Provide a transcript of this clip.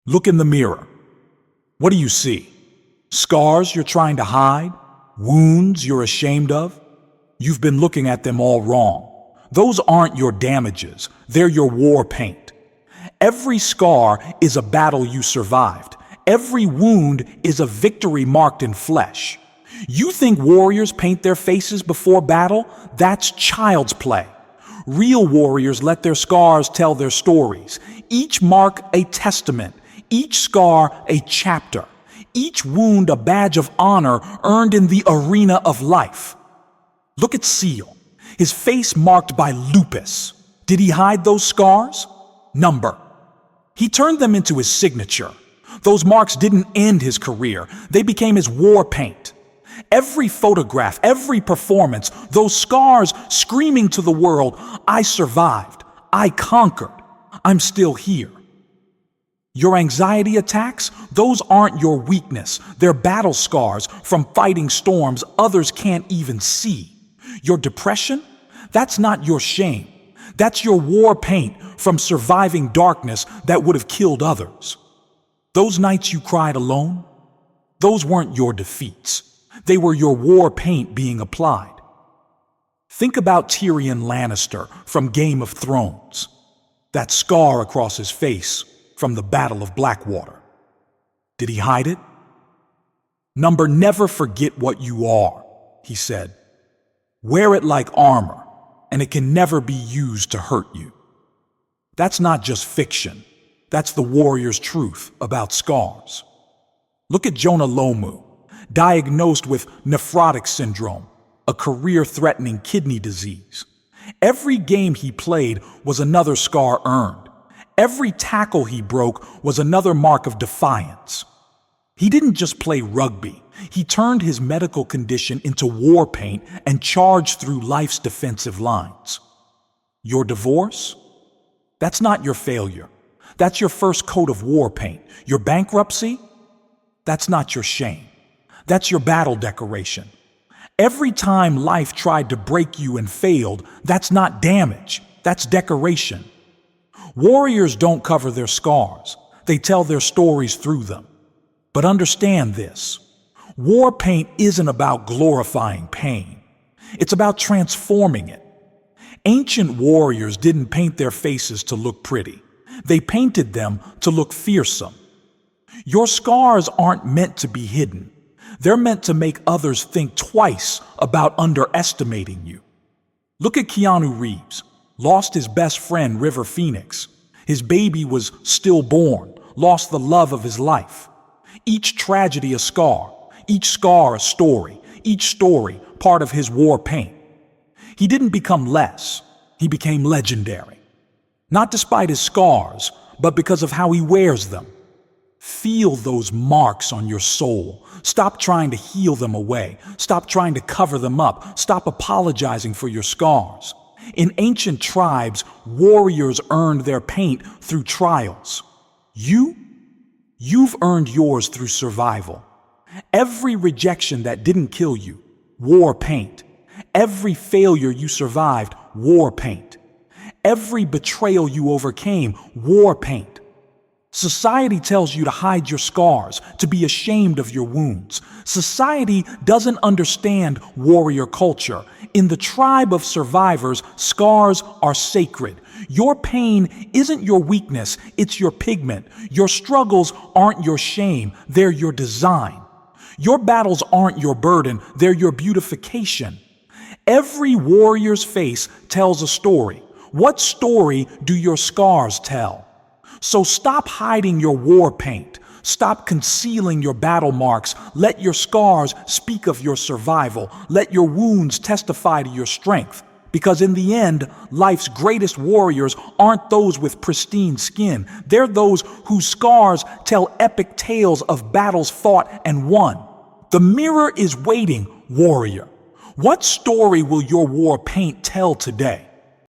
Look in the mirror. What do you see? Scars you're trying to hide? Wounds you're ashamed of? You've been looking at them all wrong. Those aren't your damages, they're your war paint. Every scar is a battle you survived. Every wound is a victory marked in flesh. You think warriors paint their faces before battle? That's child's play. Real warriors let their scars tell their stories. Each mark a testament, each scar a chapter, each wound a badge of honor earned in the arena of life. Look at Seal, his face marked by lupus. Did he hide those scars? Number. He turned them into his signature. Those marks didn't end his career, they became his war paint. Every photograph, every performance, those scars screaming to the world, I survived, I conquered, I'm still here. Your anxiety attacks, those aren't your weakness. They're battle scars from fighting storms others can't even see. Your depression, that's not your shame. That's your war paint from surviving darkness that would have killed others. Those nights you cried alone, those weren't your defeats. They were your war paint being applied. Think about Tyrion Lannister from Game of Thrones. That scar across his face from the Battle of Blackwater. Did he hide it? Number, never forget what you are, he said. Wear it like armor, and it can never be used to hurt you. That's not just fiction. That's the warrior's truth about scars. Look at Jonah Lomu, diagnosed with nephrotic syndrome, a career-threatening kidney disease. Every game he played was another scar earned. Every tackle he broke was another mark of defiance. He didn't just play rugby. He turned his medical condition into war paint and charged through life's defensive lines. Your divorce? That's not your failure. That's your first coat of war paint. Your bankruptcy? That's not your shame. That's your battle decoration. Every time life tried to break you and failed, that's not damage. That's decoration. Warriors don't cover their scars. They tell their stories through them. But understand this. War paint isn't about glorifying pain. It's about transforming it. Ancient warriors didn't paint their faces to look pretty. They painted them to look fearsome. Your scars aren't meant to be hidden. They're meant to make others think twice about underestimating you. Look at Keanu Reeves. Lost his best friend, River Phoenix. His baby was stillborn, lost the love of his life. Each tragedy a scar, each scar a story, each story part of his war paint. He didn't become less, he became legendary. Not despite his scars, but because of how he wears them. Feel those marks on your soul. Stop trying to heal them away. Stop trying to cover them up. Stop apologizing for your scars. In ancient tribes, warriors earned their paint through trials. You've earned yours through survival. Every rejection that didn't kill you, war paint. Every failure you survived, war paint. Every betrayal you overcame, war paint. Society tells you to hide your scars, to be ashamed of your wounds. Society doesn't understand warrior culture. In the tribe of survivors, scars are sacred. Your pain isn't your weakness, it's your pigment. Your struggles aren't your shame, they're your design. Your battles aren't your burden, they're your beautification. Every warrior's face tells a story. What story do your scars tell? So stop hiding your war paint. Stop concealing your battle marks. Let your scars speak of your survival. Let your wounds testify to your strength. Because in the end, life's greatest warriors aren't those with pristine skin. They're those whose scars tell epic tales of battles fought and won. The mirror is waiting, warrior. What story will your war paint tell today?